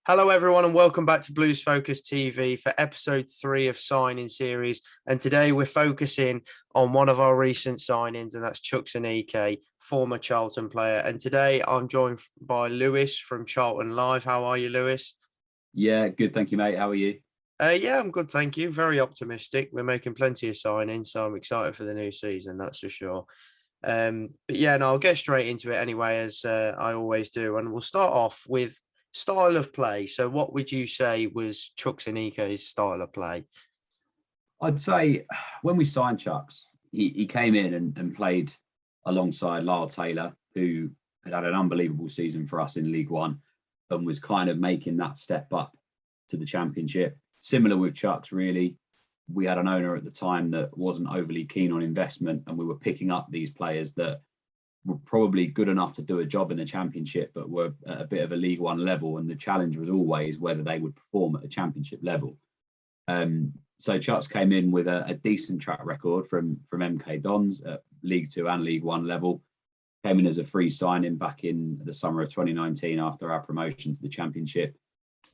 Hello, everyone, and welcome back to Blues Focus TV for episode 3 of Signing Series. And today we're focusing on one of our recent signings, and that's Chucks Aneke, former Charlton player. And today I'm joined by Lewis from Charlton Live. How are you, Lewis? Yeah, good. Thank you, mate. How are you? Yeah, I'm good, thank you. Very optimistic. We're making plenty of signings, so I'm excited for the new season, that's for sure. But yeah, no, I'll get straight into it anyway, as I always do. And we'll start off with style of play. So what would you say was Chucks Aneke's style of play? I'd say when we signed Chucks, he came in and played alongside Lyle Taylor, who had an unbelievable season for us in League One and was kind of making that step up to the Championship. Similar with Chucks, really. We had an owner at the time that wasn't overly keen on investment, and we were picking up these players that were probably good enough to do a job in the Championship, but were at a bit of a League One level. And the challenge was always whether they would perform at a Championship level. So Chucks came in with a decent track record from MK Dons at League Two and League One level. Came in as a free signing back in the summer of 2019 after our promotion to the Championship.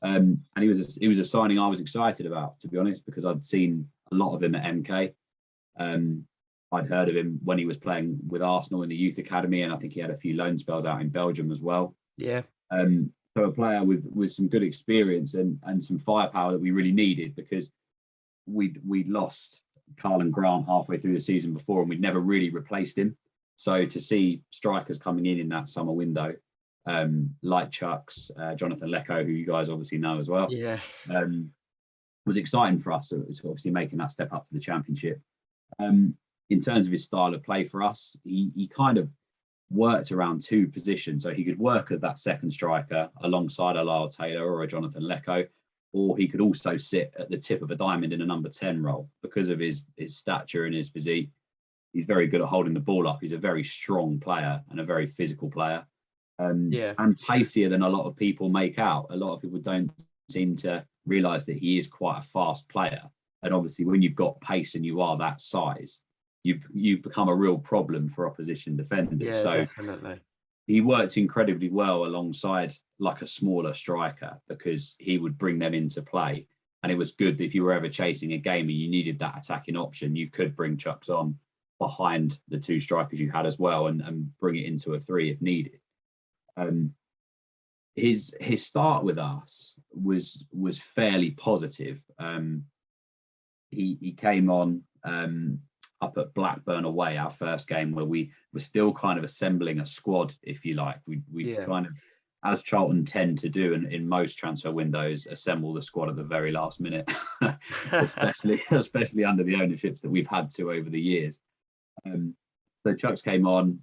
And he was a signing I was excited about, to be honest, because I'd seen a lot of him at MK. I'd heard of him when he was playing with Arsenal in the youth academy, and I think he had a few loan spells out in Belgium as well. Yeah. So a player with some good experience and some firepower that we really needed, because we'd lost Carl Grant halfway through the season before, and we'd never really replaced him. So to see strikers coming in that summer window, like Chucks, Jonathan Lecco, who you guys obviously know as well, Yeah. was exciting for us. So it was obviously making that step up to the Championship. In terms of his style of play for us, he kind of worked around two positions. So he could work as that second striker alongside a Lyle Taylor or a Jonathan Lecco, or he could also sit at the tip of a diamond in a number 10 role. Because of his stature and his physique, he's very good at holding the ball up. He's a very strong player and a very physical player, and pacier than a lot of people make out. A lot of people don't seem to realise that he is quite a fast player. And obviously, when you've got pace and you are that size, you become a real problem for opposition defenders. Yeah, so definitely. He worked incredibly well alongside like a smaller striker, because he would bring them into play. And it was good if you were ever chasing a game and you needed that attacking option, you could bring Chucks on behind the two strikers you had as well, and bring it into a three if needed. His start with us was fairly positive. He came on up at Blackburn away, our first game, where we were still kind of assembling a squad, if you like. We kind of, as Charlton tend to do in most transfer windows, assemble the squad at the very last minute, especially under the ownerships that we've had to over the years. So Chucks came on,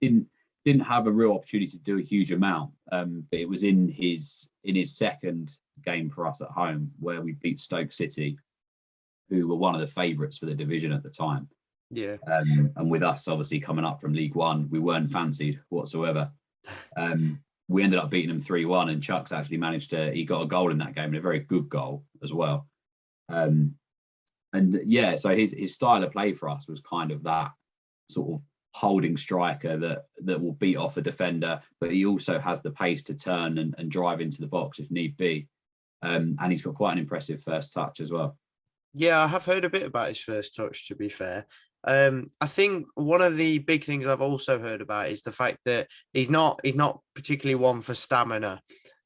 didn't have a real opportunity to do a huge amount, but it was in his second game for us at home, where we beat Stoke City, who were one of the favourites for the division at the time. Yeah. And with us obviously coming up from League One, we weren't fancied whatsoever. We ended up beating them 3-1, and Chucks actually he got a goal in that game, and a very good goal as well. So his style of play for us was kind of that sort of holding striker that will beat off a defender, but he also has the pace to turn and drive into the box if need be. And he's got quite an impressive first touch as well. Yeah, I have heard a bit about his first touch, to be fair. I think one of the big things I've also heard about is the fact that he's not particularly one for stamina.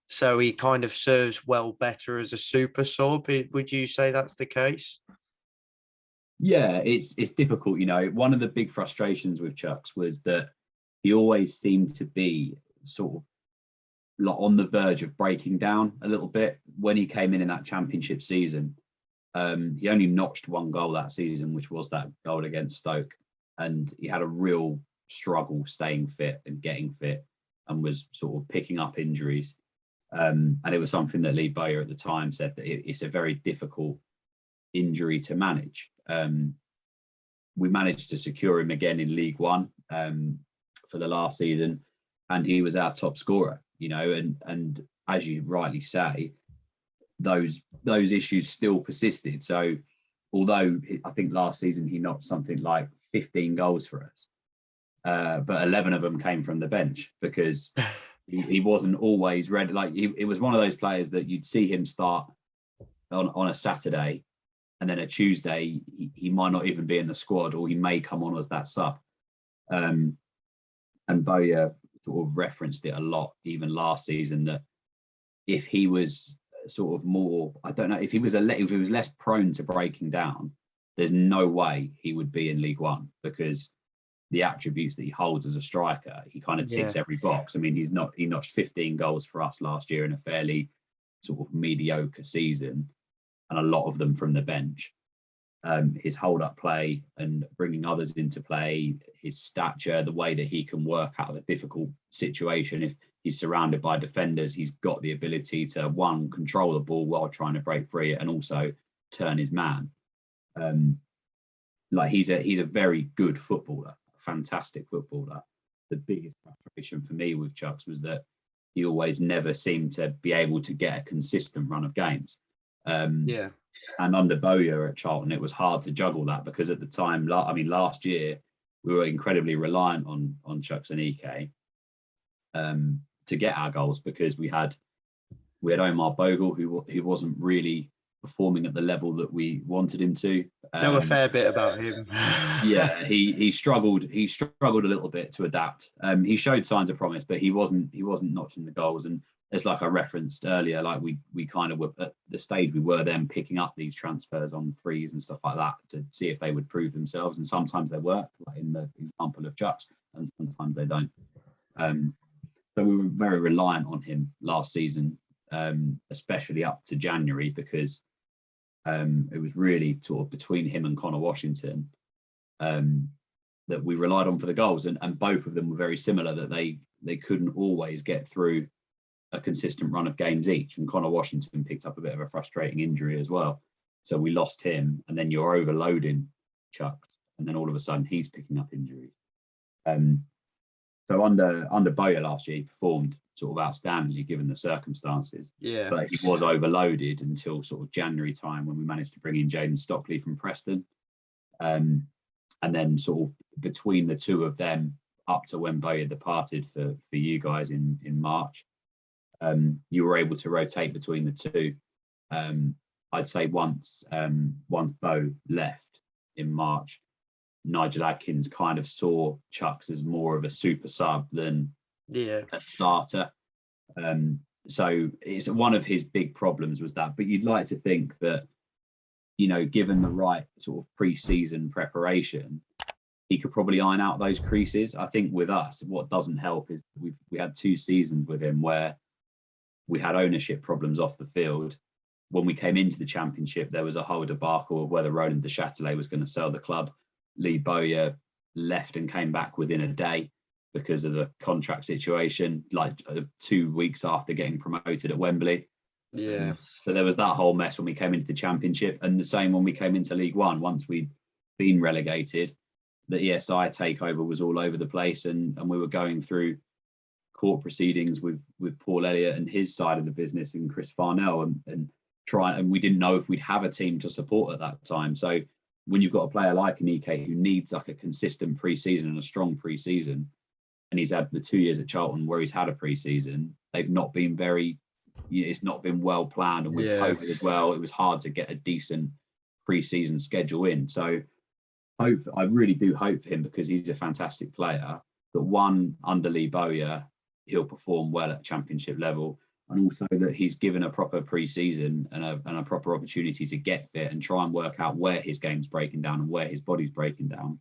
So he kind of serves well better as a super sub. Would you say that's the case? Yeah, it's difficult. One of the big frustrations with Chucks was that he always seemed to be sort of like on the verge of breaking down a little bit. When he came in that Championship season, he only notched one goal that season, which was that goal against Stoke. And he had a real struggle staying fit and getting fit, and was sort of picking up injuries. And it was something that Lee Bowyer at the time said that it's a very difficult injury to manage. We managed to secure him again in League One for the last season, and he was our top scorer, and as you rightly say, those issues still persisted. So although I think last season he knocked something like 15 goals for us, but 11 of them came from the bench, because He wasn't always ready. Like it was one of those players that you'd see him start on a Saturday, and then a Tuesday he might not even be in the squad, or he may come on as that sub. And Bowyer sort of referenced it a lot, even last season, that if he was sort of more, I don't know, if he was less prone to breaking down, there's no way he would be in League One, because the attributes that he holds as a striker, he kind of ticks every box. I mean, he notched 15 goals for us last year in a fairly sort of mediocre season, and a lot of them from the bench. His hold-up play and bringing others into play, his stature, the way that he can work out of a difficult situation. If he's surrounded by defenders, he's got the ability to, one, control the ball while trying to break free, and also turn his man. Like he's a very good footballer, a fantastic footballer. The biggest frustration for me with Chucks was that he always never seemed to be able to get a consistent run of games. And under Bowyer at Charlton, it was hard to juggle that, because at the time, I mean, last year, we were incredibly reliant on Chucks Aneke to get our goals, because we had Omar Bogle, who wasn't really performing at the level that we wanted him to. Know a fair bit about him. Yeah, he struggled a little bit to adapt. He showed signs of promise, but he wasn't notching the goals. And it's like I referenced earlier, like we kind of were at the stage we were then picking up these transfers on frees and stuff like that to see if they would prove themselves. And sometimes they work, like in the example of Chucks, and sometimes they don't. So we were very reliant on him last season, especially up to January, because it was really sort of between him and Connor Washington that we relied on for the goals. And both of them were very similar, that they couldn't always get through a consistent run of games each. And Connor Washington picked up a bit of a frustrating injury as well. So we lost him, and then you're overloading Chucks, and then all of a sudden he's picking up injuries. So under Bowyer last year, he performed sort of outstandingly given the circumstances. Yeah. But he was overloaded until sort of January time, when we managed to bring in Jaden Stockley from Preston. And then sort of between the two of them, up to when Bowyer departed for you guys in March, you were able to rotate between the two. I'd say once Bo left in March, Nigel Adkins kind of saw Chucks as more of a super sub than a starter. So it's one of his big problems was that. But you'd like to think that, you know, given the right sort of pre-season preparation, he could probably iron out those creases. I think with us, what doesn't help is we had 2 seasons with him where we had ownership problems off the field. When we came into the Championship, there was a whole debacle of whether Roland de Châtelet was going to sell the club. Lee Bowyer left and came back within a day because of the contract situation, like 2 weeks after getting promoted at Wembley. Yeah. So there was that whole mess when we came into the Championship, and the same when we came into League One. Once we'd been relegated, the ESI takeover was all over the place, and we were going through court proceedings with Paul Elliott and his side of the business, and Chris Farnell, and we didn't know if we'd have a team to support at that time. So when you've got a player like Aneke who needs like a consistent pre-season and a strong pre-season, and he's had the 2 years at Charlton where he's had a pre-season, they've not been it's not been well planned, and with COVID as well, it was hard to get a decent pre-season schedule in. So I really do hope for him, because he's a fantastic player, that one, under Lee Bowyer, he'll perform well at Championship level, and also that he's given a proper pre-season and a proper opportunity to get fit and try and work out where his game's breaking down and where his body's breaking down,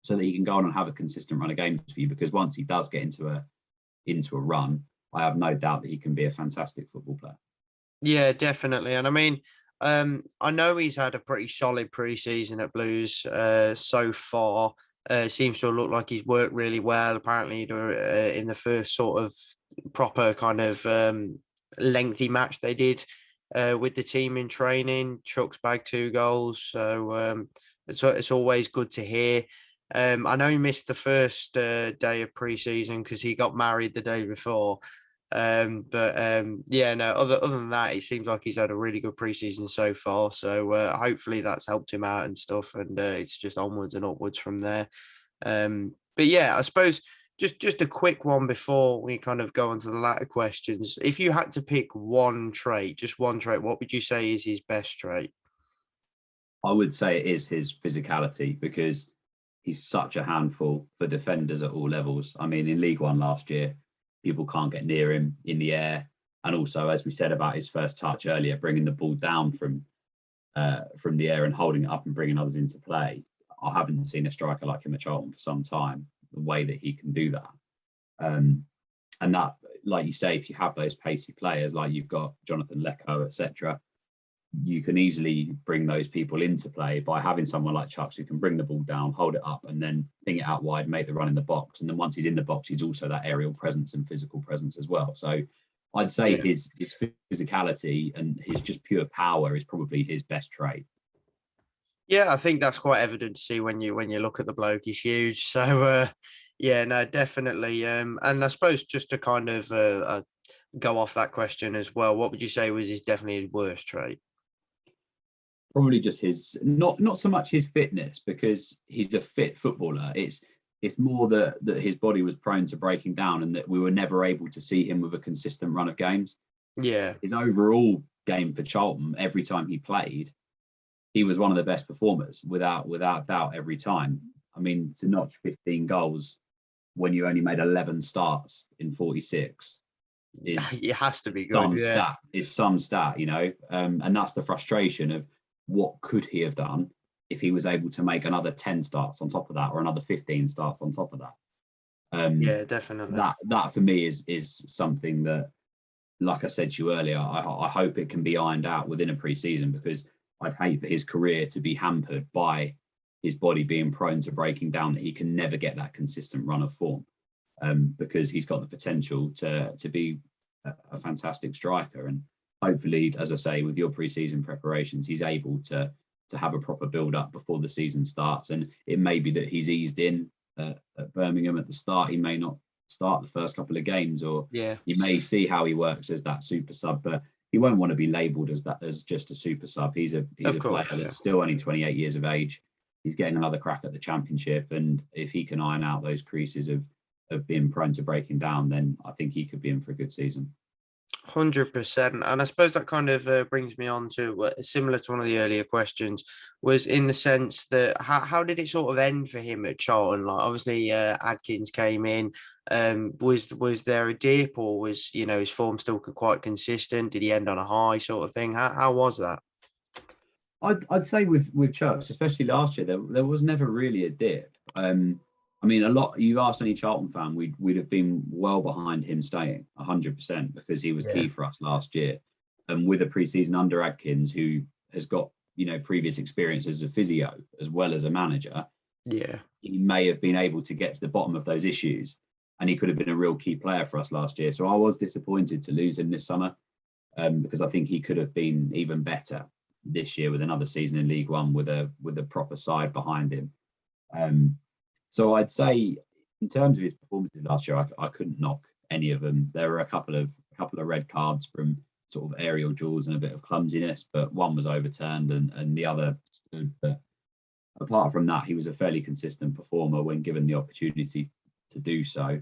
so that he can go on and have a consistent run of games for you. Because once he does get into a run, I have no doubt that he can be a fantastic football player. Yeah, definitely. And I mean, I know he's had a pretty solid pre-season at Blues so far. Seems to look like he's worked really well. Apparently, in the first sort of proper kind of lengthy match they did with the team in training, Chucks bagged 2 goals. So it's always good to hear. I know he missed the first day of pre-season because he got married the day before. Other than that, it seems like he's had a really good preseason so far. So hopefully that's helped him out and stuff, and it's just onwards and upwards from there. But yeah, I suppose Just a quick one before we kind of go on to the latter questions. If you had to pick one trait, just one trait, what would you say is his best trait? I would say it is his physicality, because he's such a handful for defenders at all levels. I mean, in League One last year, people can't get near him in the air. And also, as we said about his first touch earlier, bringing the ball down from the air and holding it up and bringing others into play. I haven't seen a striker like him at Charlton for some time, the way that he can do that. And that, like you say, if you have those pacey players, like you've got Jonathan Lecco, etc., you can easily bring those people into play by having someone like Chucks who can bring the ball down, hold it up, and then ping it out wide, make the run in the box. And then once he's in the box, he's also that aerial presence and physical presence as well. So I'd say his physicality and his just pure power is probably his best trait. Yeah, I think that's quite evident to see when you look at the bloke. He's huge. So yeah, no, definitely. And I suppose just to kind of go off that question as well, what would you say was definitely his worst trait? Probably just his not so much his fitness, because he's a fit footballer. It's more that his body was prone to breaking down, and that we were never able to see him with a consistent run of games. Yeah. His overall game for Charlton, every time he played, he was one of the best performers without doubt every time. I mean, to notch 15 goals when you only made 11 starts in 46 is it has to be good. Some stat, you know, and that's the frustration of what could he have done if he was able to make another 10 starts on top of that, or another 15 starts on top of that. Yeah, definitely. That for me is something that, like I said to you earlier, I hope it can be ironed out within a pre-season, because I'd hate for his career to be hampered by his body being prone to breaking down, that he can never get that consistent run of form, because he's got the potential to be a fantastic striker. And hopefully, as I say, with your pre-season preparations, he's able to have a proper build-up before the season starts. And it may be that he's eased in at Birmingham at the start. He may not start the first couple of games, or you may see how he works as that super sub, but he won't want to be labelled as just a super sub. He's a player that's still only 28 years of age. He's getting another crack at the Championship, and if he can iron out those creases of being prone to breaking down, then I think he could be in for a good season. 100%. And I suppose that kind of brings me on to similar to one of the earlier questions, was in the sense that how did it sort of end for him at Charlton? Like, obviously Adkins came in. Was there a dip, or was, you know, his form still quite consistent? Did he end on a high sort of thing? How was that? I'd say with Chucks, especially last year, there was never really a dip. I mean, you asked any Charlton fan, we'd have been well behind him staying 100%, because he was key for us last year. And with a pre-season under Adkins, who has got, you know, previous experience as a physio as well as a manager, he may have been able to get to the bottom of those issues, and he could have been a real key player for us last year. So I was disappointed to lose him this summer, because I think he could have been even better this year with another season in League One with a proper side behind him. So I'd say, in terms of his performances last year, I couldn't knock any of them. There were a couple of red cards from sort of aerial duels and a bit of clumsiness, but one was overturned and the other stood. But apart from that, he was a fairly consistent performer when given the opportunity to do so.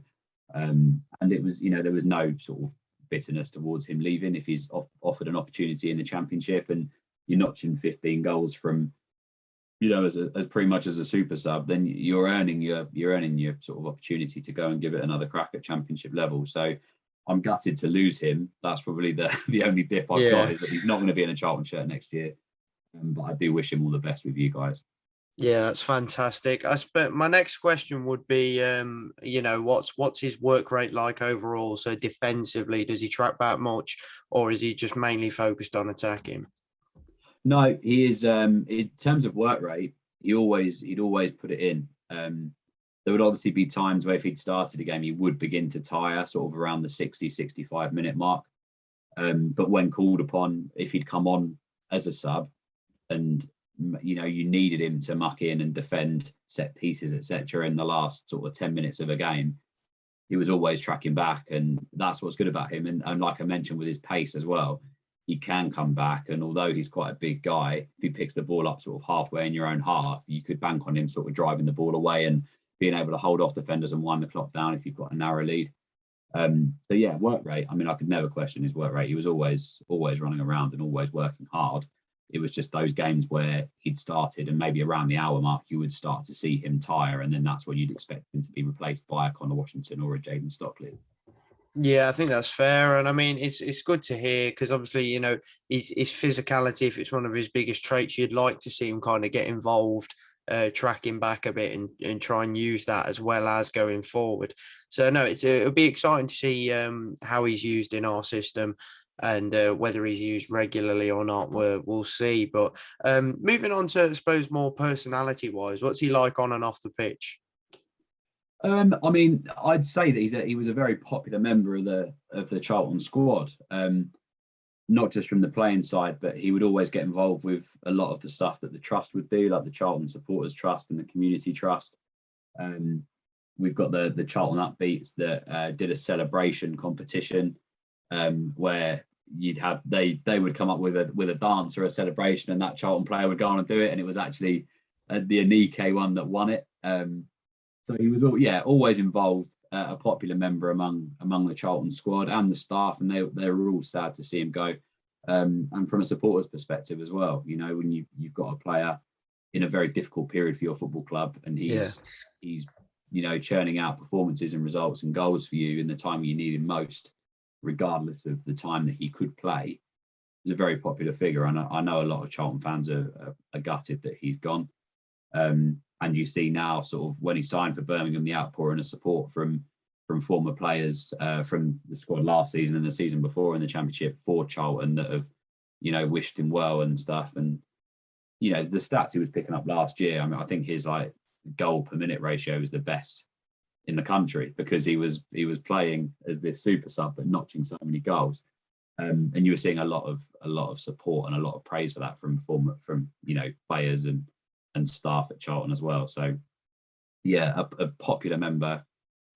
And it was, you know, there was no sort of bitterness towards him leaving. If he's offered an opportunity in the Championship and you're notching 15 goals from, you know, as pretty much as a super sub, then you're earning your sort of opportunity to go and give it another crack at Championship level. So I'm gutted to lose him. That's probably the only dip I've got, is that he's not going to be in a Charlton shirt next year. But I do wish him all the best with you guys. Yeah, that's fantastic. My next question would be, you know, what's his work rate like overall? So defensively, does he track back much, or is he just mainly focused on attacking? No, he is. In terms of work rate, he'd always put it in. There would obviously be times where if he'd started a game, he would begin to tire sort of around the 60, 65 minute mark. But when called upon, if he'd come on as a sub and, you know, you needed him to muck in and defend set pieces, etc., in the last sort of 10 minutes of a game, he was always tracking back. And that's what's good about him. And like I mentioned, with his pace as well, he can come back. And although he's quite a big guy, if he picks the ball up sort of halfway in your own half, you could bank on him sort of driving the ball away and being able to hold off defenders and wind the clock down if you've got a narrow lead. So yeah, work rate. I mean, I could never question his work rate. He was always running around and always working hard. It was just those games where he'd started and maybe around the hour mark, you would start to see him tire. And then that's when you'd expect him to be replaced by a Connor Washington or a Jaden Stockley. Yeah, I think that's fair. And I mean, it's good to hear because obviously, you know, his physicality, if it's one of his biggest traits, you'd like to see him kind of get involved, tracking back a bit and try and use that as well as going forward. So, no, it'll be exciting to see how he's used in our system and whether he's used regularly or not, we'll see. But moving on to, I suppose, more personality-wise, what's he like on and off the pitch? I mean, I'd say that he was a very popular member of the Charlton squad, not just from the playing side, but he would always get involved with a lot of the stuff that the trust would do, like the Charlton Supporters Trust and the Community Trust. We've got the Charlton Upbeats that did a celebration competition where you'd have they would come up with a dance or a celebration, and that Charlton player would go on and do it, and it was actually the Aneke one that won it. So he was always involved, a popular member among the Charlton squad and the staff, and they were all sad to see him go. And from a supporter's perspective as well, you know, when you've got a player in a very difficult period for your football club, and he's you know, churning out performances and results and goals for you in the time you need him most, regardless of the time that he could play. He's a very popular figure, and I know a lot of Charlton fans are gutted that he's gone. And you see now, sort of, when he signed for Birmingham, the outpouring of support from former players from the squad last season and the season before in the Championship for Charlton that have, you know, wished him well and stuff. And, you know, the stats he was picking up last year, I mean, I think his like goal per minute ratio is the best in the country because he was playing as this super sub but notching so many goals. And you were seeing a lot of support and a lot of praise for that from you know, players and staff at Charlton as well. So yeah, a popular member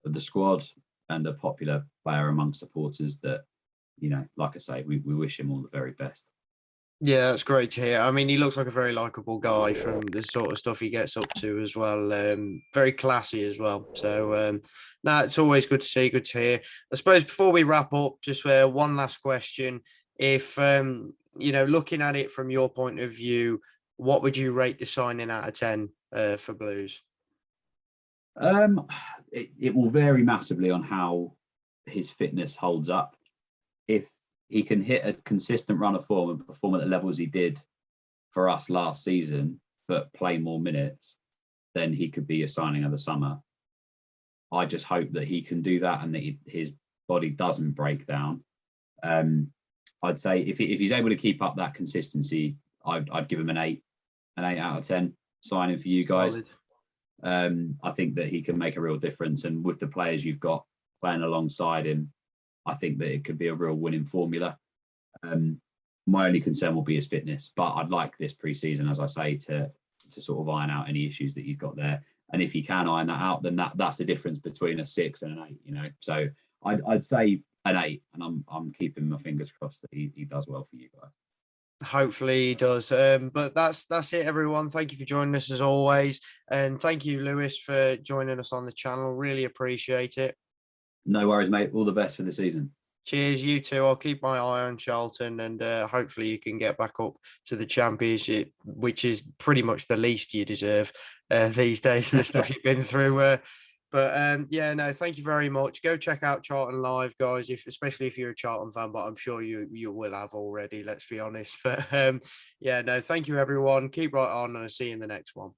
of the squad and a popular player among supporters that, you know, like I say, we wish him all the very best. Yeah, that's great to hear. I mean, he looks like a very likable guy from the sort of stuff he gets up to as well. Very classy as well. So, no, it's always good to see, good to hear. I suppose before we wrap up, just one last question. If, you know, looking at it from your point of view, what would you rate the signing out of 10 for Blues? It will vary massively on how his fitness holds up. If he can hit a consistent run of form and perform at the levels he did for us last season, but play more minutes, then he could be a signing of the summer. I just hope that he can do that and that his body doesn't break down. I'd say if he's able to keep up that consistency, I'd give him an 8 out of 10 signing for you guys. I think that he can make a real difference, and with the players you've got playing alongside him, I think that it could be a real winning formula. My only concern will be his fitness, but I'd like this pre-season, as I say, to sort of iron out any issues that he's got there. And if he can iron that out, then that's the difference between a 6 and an 8. You know, so I'd say an 8, and I'm keeping my fingers crossed that he does well for you guys. Hopefully he does. But that's it, everyone. Thank you for joining us as always, and thank you, Lewis, for joining us on the channel. Really appreciate it. No worries, mate. All the best for the season. Cheers, you too. I'll keep my eye on Charlton, and hopefully you can get back up to the Championship, which is pretty much the least you deserve these days, the stuff you've been through. But yeah, no, thank you very much. Go check out Charlton live, guys, especially if you're a Charlton fan, but I'm sure you will have already, let's be honest. But yeah, no, thank you, everyone. Keep right on, and I'll see you in the next one.